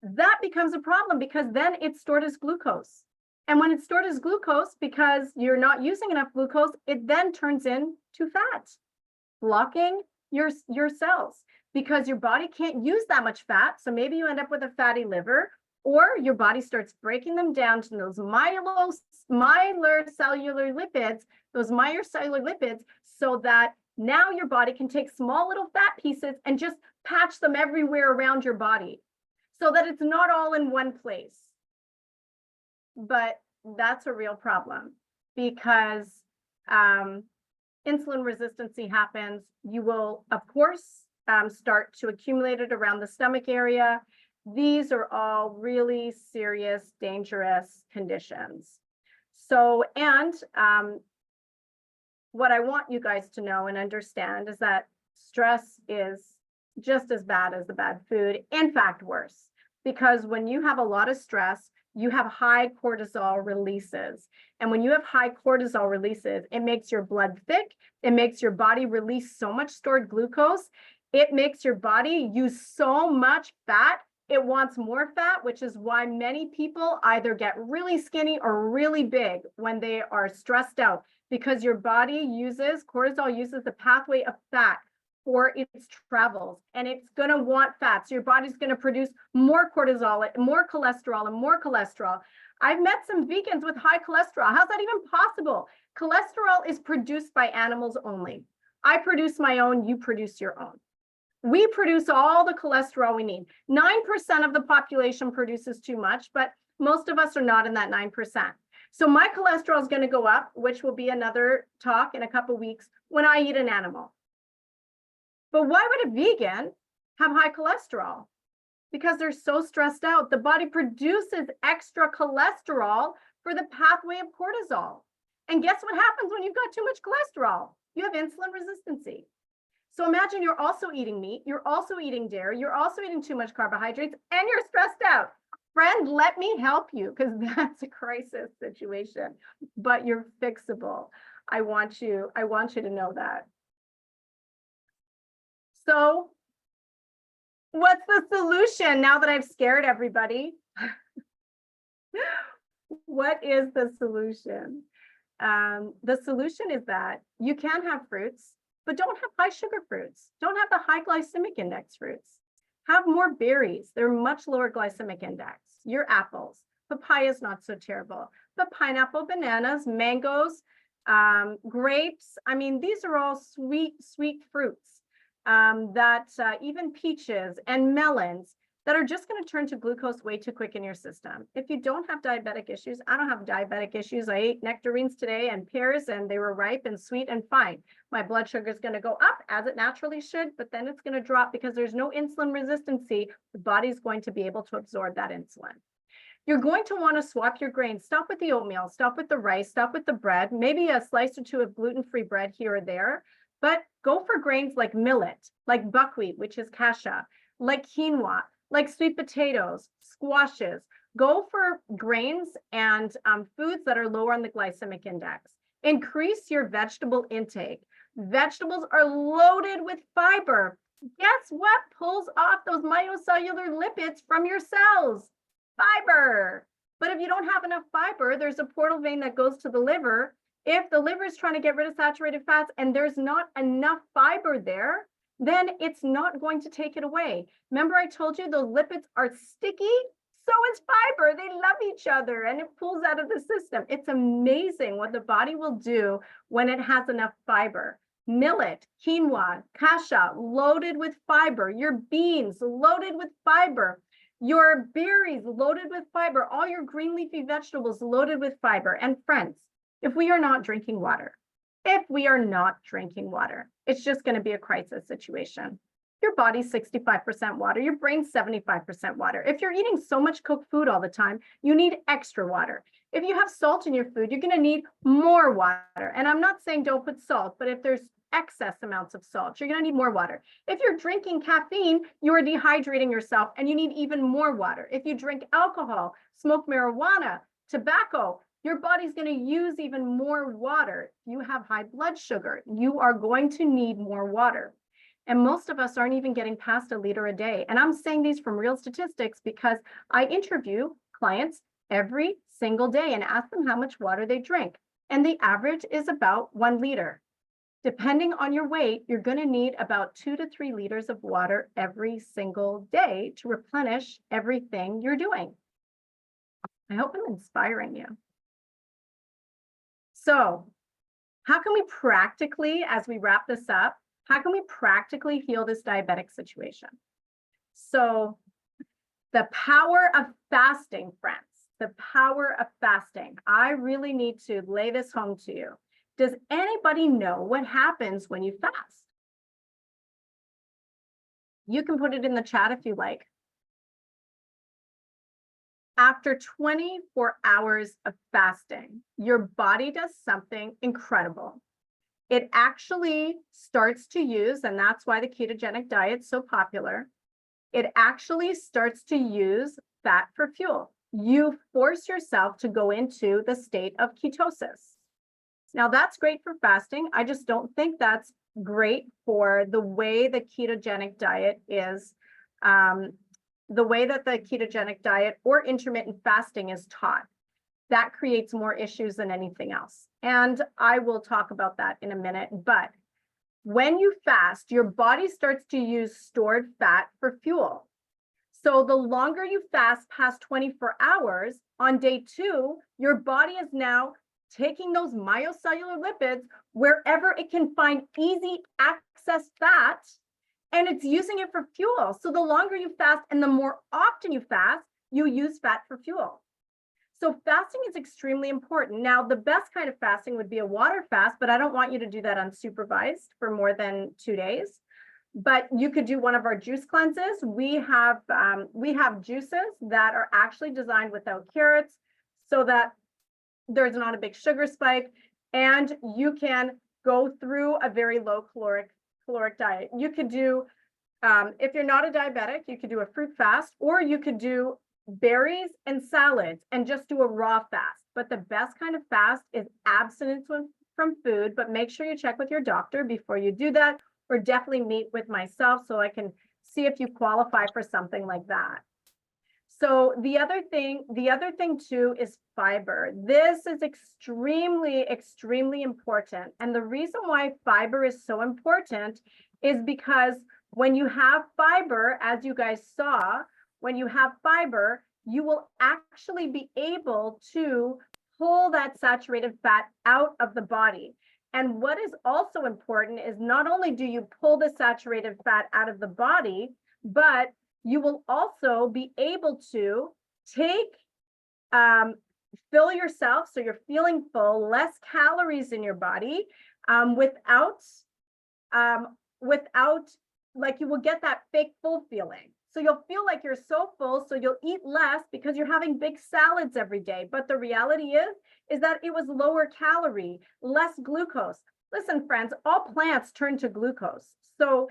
that becomes a problem because then it's stored as glucose. And when it's stored as glucose, because you're not using enough glucose, it then turns into fat, blocking your cells because your body can't use that much fat. So maybe you end up with a fatty liver, or your body starts breaking them down to those mycellular lipids, so that now your body can take small little fat pieces and just patch them everywhere around your body so that it's not all in one place. But that's a real problem because insulin resistance happens. You will, of course, start to accumulate it around the stomach area. These are all really serious, dangerous conditions. So, and what I want you guys to know and understand is that stress is just as bad as the bad food, in fact, worse, because when you have a lot of stress, you have high cortisol releases. And when you have high cortisol releases, it makes your blood thick. It makes your body release so much stored glucose. It makes your body use so much fat. It wants more fat, which is why many people either get really skinny or really big when they are stressed out, because your body cortisol uses the pathway of fat for its travels, and it's going to want fat. So your body's going to produce more cortisol, more cholesterol, and more cholesterol. I've met some vegans with high cholesterol. How's that even possible? Cholesterol is produced by animals only. I produce my own, you produce your own. We produce all the cholesterol we need. 9% of the population produces too much, but most of us are not in that 9%. So my cholesterol is going to go up, which will be another talk in a couple of weeks when I eat an animal. But why would a vegan have high cholesterol? Because they're so stressed out. The body produces extra cholesterol for the pathway of cortisol. And guess what happens when you've got too much cholesterol? You have insulin resistance. So imagine you're also eating meat, you're also eating dairy, you're also eating too much carbohydrates, and you're stressed out. Friend, let me help you, because that's a crisis situation, but you're fixable. I want you to know that. So what's the solution now that I've scared everybody? What is the solution? The solution is that you can have fruits, but don't have high sugar fruits. Don't have the high glycemic index fruits. Have more berries. They're much lower glycemic index. Your apples. Papaya is not so terrible. But pineapple, bananas, mangoes, grapes. I mean, these are all sweet fruits. Even peaches and melons that are just going to turn to glucose way too quick in your system. If you don't have diabetic issues, I don't have diabetic issues. I ate nectarines today and pears, and they were ripe and sweet and fine. My blood sugar is going to go up as it naturally should, but then it's going to drop because there's no insulin resistance. The body's going to be able to absorb that insulin. You're going to want to swap your grains. Stop with the oatmeal, stop with the rice, stop with the bread, maybe a slice or two of gluten-free bread here or there, but go for grains like millet, like buckwheat, which is kasha, like quinoa, like sweet potatoes, squashes. Go for grains and foods that are lower on the glycemic index. Increase your vegetable intake. Vegetables are loaded with fiber. Guess what pulls off those myocellular lipids from your cells? Fiber. But if you don't have enough fiber, there's a portal vein that goes to the liver. If the liver is trying to get rid of saturated fats and there's not enough fiber there, then it's not going to take it away. Remember I told you those lipids are sticky? So is fiber. They love each other and it pulls out of the system. It's amazing what the body will do when it has enough fiber. Millet, quinoa, kasha, loaded with fiber. Your beans, loaded with fiber. Your berries, loaded with fiber. All your green leafy vegetables, loaded with fiber. And friends, if we are not drinking water, it's just going to be a crisis situation. Your body's 65% water, your brain's 75% water. If you're eating so much cooked food all the time, you need extra water. If you have salt in your food, you're going to need more water. And I'm not saying don't put salt, but if there's excess amounts of salt. You're going to need more water. If you're drinking caffeine, you are dehydrating yourself and you need even more water. If you drink alcohol, smoke marijuana, tobacco, your body's going to use even more water. If you have high blood sugar, you are going to need more water. And most of us aren't even getting past a liter a day. And I'm saying these from real statistics because I interview clients every single day and ask them how much water they drink. And the average is about 1 liter. Depending on your weight, you're going to need about 2 to 3 liters of water every single day to replenish everything you're doing. I hope I'm inspiring you. So, how can we practically, as we wrap this up, how can we practically heal this diabetic situation? So, the power of fasting, friends, the power of fasting. I really need to lay this home to you. Does anybody know what happens when you fast? You can put it in the chat if you like. After 24 hours of fasting, your body does something incredible. It actually starts to use, and that's why the ketogenic diet's so popular, it actually starts to use fat for fuel. You force yourself to go into the state of ketosis. Now, that's great for fasting. I just don't think that's great for the way the ketogenic diet is, the way that the ketogenic diet or intermittent fasting is taught. That creates more issues than anything else. And I will talk about that in a minute. But when you fast, your body starts to use stored fat for fuel. So the longer you fast past 24 hours, on day 2, your body is now taking those myocellular lipids wherever it can find easy access fat, and it's using it for fuel. So the longer you fast and the more often you fast, you use fat for fuel. So fasting is extremely important. Now, the best kind of fasting would be a water fast, but I don't want you to do that unsupervised for more than 2 days. But you could do one of our juice cleanses. We have juices that are actually designed without carrots so that there's not a big sugar spike, and you can go through a very low caloric diet. You could do, if you're not a diabetic, you could do a fruit fast, or you could do berries and salads and just do a raw fast. But the best kind of fast is abstinence from food, but make sure you check with your doctor before you do that, or definitely meet with myself so I can see if you qualify for something like that. So the other thing too is fiber. This is extremely, extremely important. And the reason why fiber is so important is because when you have fiber, as you guys saw, when you have fiber, you will actually be able to pull that saturated fat out of the body. And what is also important is not only do you pull the saturated fat out of the body, but you will also be able to fill yourself so you're feeling full, less calories in your body, without like you will get that fake full feeling. So you'll feel like you're so full, so you'll eat less because you're having big salads every day. But the reality is that it was lower calorie, less glucose. Listen, friends, all plants turn to glucose. So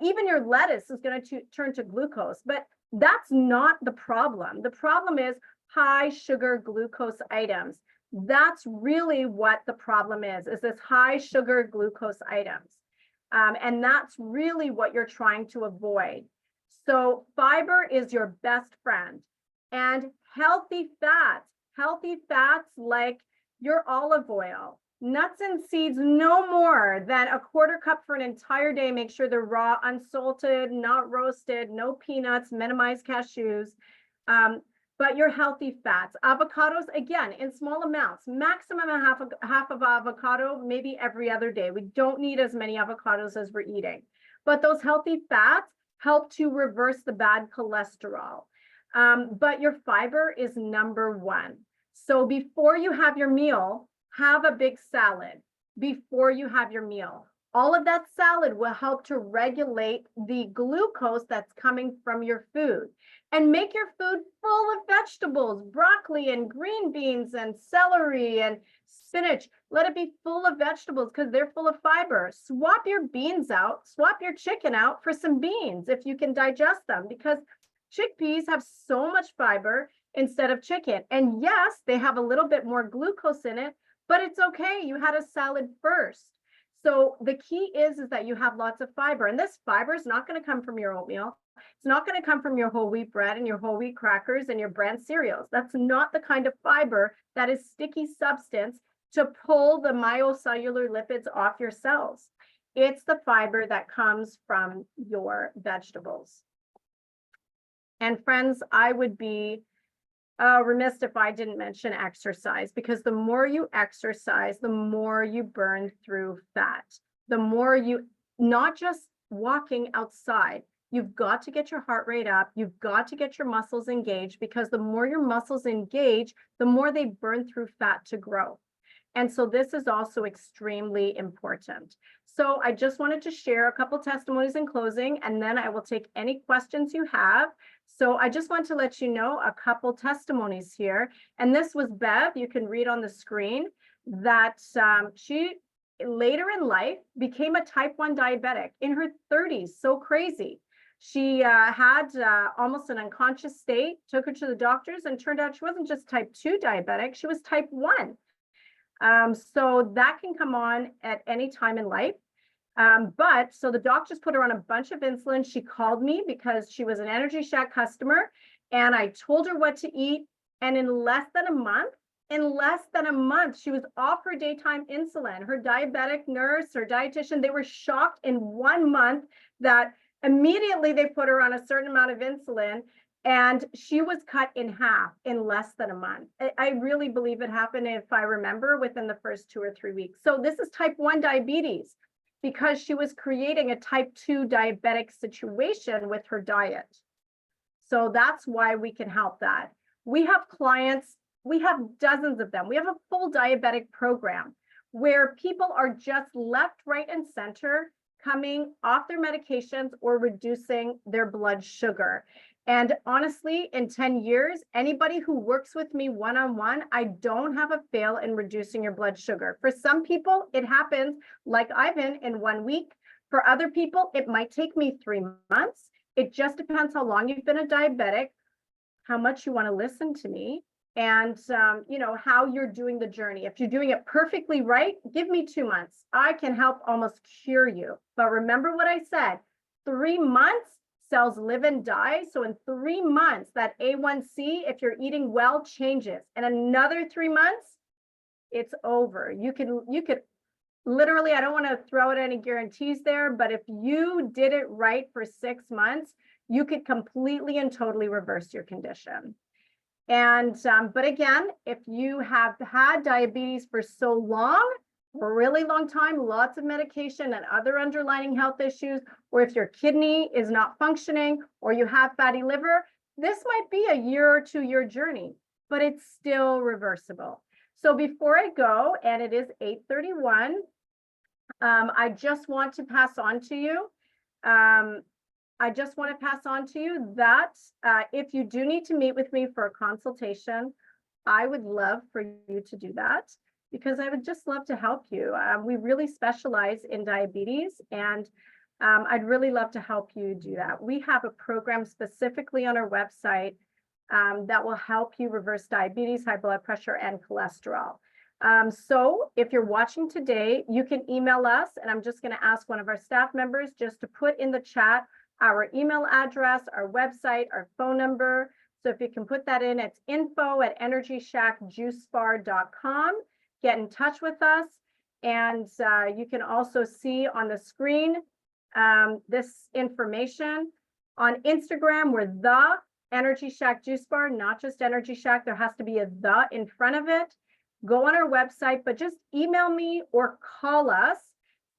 even your lettuce is going to turn to glucose, but that's not the problem. The problem is high sugar glucose items. That's really what the problem is this high sugar glucose items. And that's really what you're trying to avoid. So fiber is your best friend. And healthy fats like your olive oil, nuts and seeds, no more than a 1/4 cup for an entire day. Make sure they're raw, unsalted, not roasted, no peanuts, minimize cashews. But your healthy fats, avocados, again, in small amounts, maximum half of avocado, maybe every other day. We don't need as many avocados as we're eating. But those healthy fats help to reverse the bad cholesterol. But your fiber is number 1. So before you have your meal, have a big salad before you have your meal. All of that salad will help to regulate the glucose that's coming from your food. And make your food full of vegetables, broccoli and green beans and celery and spinach. Let it be full of vegetables because they're full of fiber. Swap your beans out, swap your chicken out for some beans if you can digest them, because chickpeas have so much fiber instead of chicken. And yes, they have a little bit more glucose in it, but it's okay. You had a salad first. So the key is that you have lots of fiber, and this fiber is not going to come from your oatmeal. It's not going to come from your whole wheat bread and your whole wheat crackers and your bran cereals. That's not the kind of fiber that is sticky substance to pull the myocellular lipids off your cells. It's the fiber that comes from your vegetables. And friends, I would be remiss if I didn't mention exercise, because the more you exercise, the more you burn through fat. The more you, not just walking outside, you've got to get your heart rate up. You've got to get your muscles engaged, because the more your muscles engage, the more they burn through fat to grow. And so this is also extremely important. So I just wanted to share a couple testimonies in closing, and then I will take any questions you have. So I just want to let you know a couple testimonies here. And this was Bev, you can read on the screen, that she later in life became a type 1 diabetic in her 30s. So crazy. She had almost an unconscious state, took her to the doctors, and turned out she wasn't just type 2 diabetic, she was type 1. So that can come on at any time in life. But so the doctors put her on a bunch of insulin. She called me because she was an Energy Shack customer, and I told her what to eat. And in less than a month, she was off her daytime insulin. Her diabetic nurse, her dietitian, they were shocked in 1 month that immediately they put her on a certain amount of insulin, and she was cut in half in less than a month. I really believe it happened, if I remember, within the first 2 or 3 weeks. So this is type 1 diabetes, because she was creating a type 2 diabetic situation with her diet. So that's why we can help that. We have clients, we have dozens of them. We have a full diabetic program where people are just left, right, and center coming off their medications or reducing their blood sugar. And honestly, in 10 years, anybody who works with me one-on-one, I don't have a fail in reducing your blood sugar. For some people, it happens, like Ivan, in 1 week. For other people, it might take me 3 months. It just depends how long you've been a diabetic, how much you want to listen to me, and how you're doing the journey. If you're doing it perfectly right, give me 2 months. I can help almost cure you. But remember what I said, 3 months, cells live and die. So in 3 months, that A1C, if you're eating well, changes. And another 3 months, it's over. You could literally, I don't want to throw out any guarantees there, but if you did it right for 6 months, you could completely and totally reverse your condition. And but again, if you have had diabetes for so long, for a really long time, lots of medication and other underlying health issues, or if your kidney is not functioning, or you have fatty liver, this might be a 1 or 2 year journey, but it's still reversible. So before I go, and it is 8:31, I just want to pass on to you. That if you do need to meet with me for a consultation, I would love for you to do that, because I would just love to help you. We really specialize in diabetes, and I'd really love to help you do that. We have a program specifically on our website that will help you reverse diabetes, high blood pressure, and cholesterol. So if you're watching today, you can email us, and I'm just going to ask one of our staff members just to put in the chat our email address, our website, our phone number. So if you can put that in, it's info@energyshackjuicebar.com. Get in touch with us. And you can also see on the screen this information. On Instagram, we're the Energy Shack Juice Bar, not just Energy Shack. There has to be a "the" in front of it. Go on our website, but just email me or call us.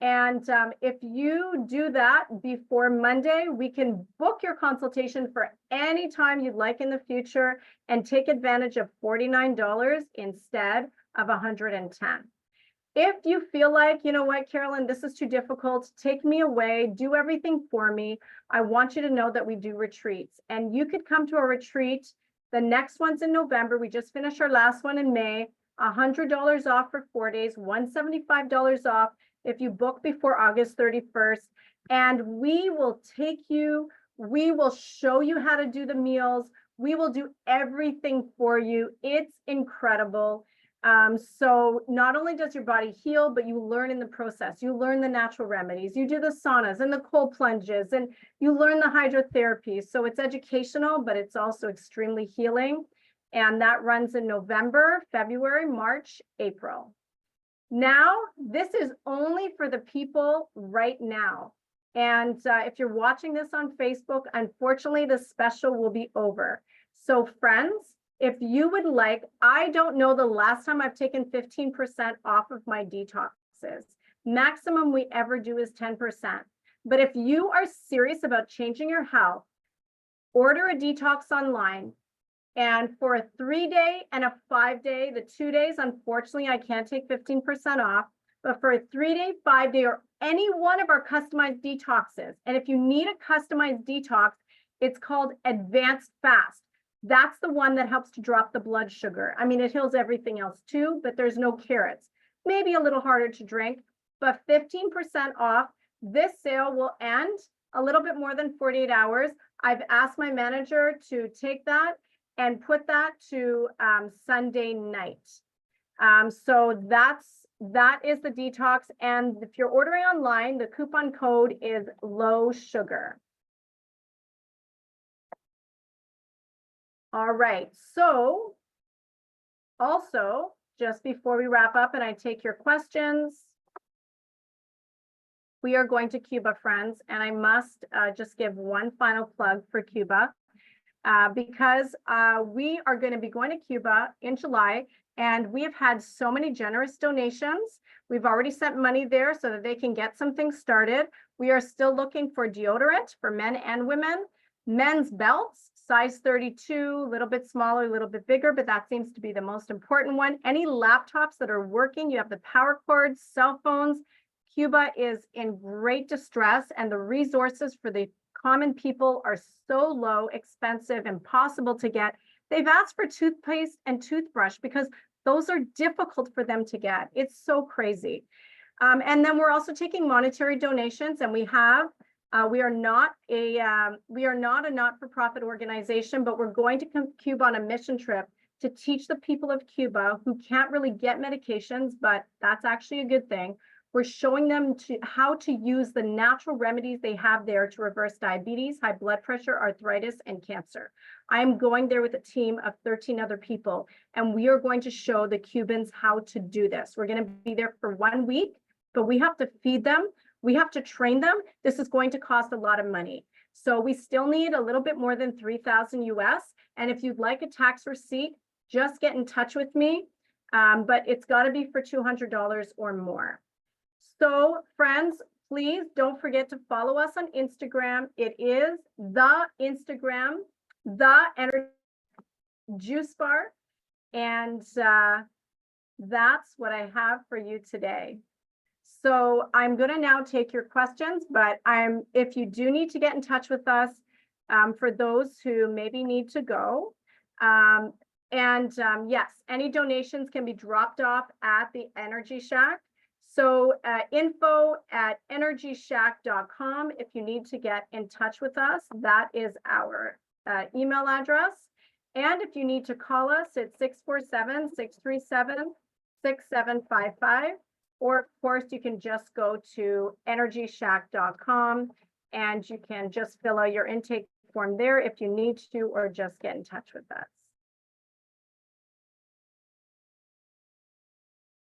And if you do that before Monday, we can book your consultation for any time you'd like in the future and take advantage of $49 instead of $110. If you feel like, you know what, Carolyn, this is too difficult, take me away, do everything for me. I want you to know that we do retreats, and you could come to a retreat. The next one's in November. We just finished our last one in May. $100 off for 4 days, $175 off if you book before August 31st. And we will take you, we will show you how to do the meals. We will do everything for you. It's incredible. So not only does your body heal, but you learn in the process. You learn the natural remedies. You do the saunas and the cold plunges, and you learn the hydrotherapy. So it's educational, but it's also extremely healing. And that runs in November, February, March, April. Now, this is only for the people right now. And if you're watching this on Facebook, unfortunately, the special will be over. So friends, if you would like, I don't know the last time I've taken 15% off of my detoxes. Maximum we ever do is 10%. But if you are serious about changing your health, order a detox online. And for a 3-day and a 5-day, the 2 days, unfortunately, I can't take 15% off. But for a 3-day, 5-day, or any one of our customized detoxes, and if you need a customized detox, it's called Advanced Fast. That's the one that helps to drop the blood sugar. I mean, it heals everything else too, but there's no carrots. Maybe a little harder to drink, but 15% off. This sale will end a little bit more than 48 hours. I've asked my manager to take that and put that to Sunday night. So that is the detox. And if you're ordering online, the coupon code is low sugar. All right, so also, just before we wrap up and I take your questions, we are going to Cuba, friends, and I must just give one final plug for Cuba because we are going to be going to Cuba in July, and we have had so many generous donations. We've already sent money there so that they can get some things started. We are still looking for deodorant for men and women, men's belts, size 32, a little bit smaller, a little bit bigger, but that seems to be the most important one. Any laptops that are working, you have the power cords, cell phones. Cuba is in great distress, and the resources for the common people are so low, expensive, impossible to get. They've asked for toothpaste and toothbrush because those are difficult for them to get. It's so crazy. And then we're also taking monetary donations, and we are not a not-for-profit organization, but we're going to Cuba on a mission trip to teach the people of Cuba who can't really get medications, but that's actually a good thing. We're showing them how to use the natural remedies they have there to reverse diabetes, high blood pressure, arthritis, and cancer. I am going there with a team of 13 other people, and we are going to show the Cubans how to do this. We're going to be there for 1 week, but we have to feed them. We have to train them. This is going to cost a lot of money. So we still need a little bit more than 3,000 US. And if you'd like a tax receipt, just get in touch with me. But it's got to be for $200 or more. So friends, please don't forget to follow us on Instagram. It is the Energy Juice Bar. And that's what I have for you today. So I'm going to now take your questions, but if you do need to get in touch with us, for those who maybe need to go, yes, any donations can be dropped off at the Energy Shack. So info@energyshack.com if you need to get in touch with us. That is our email address. And if you need to call us, it's 647-637-6755. Or of course, you can just go to energyshack.com and you can just fill out your intake form there if you need to, or just get in touch with us.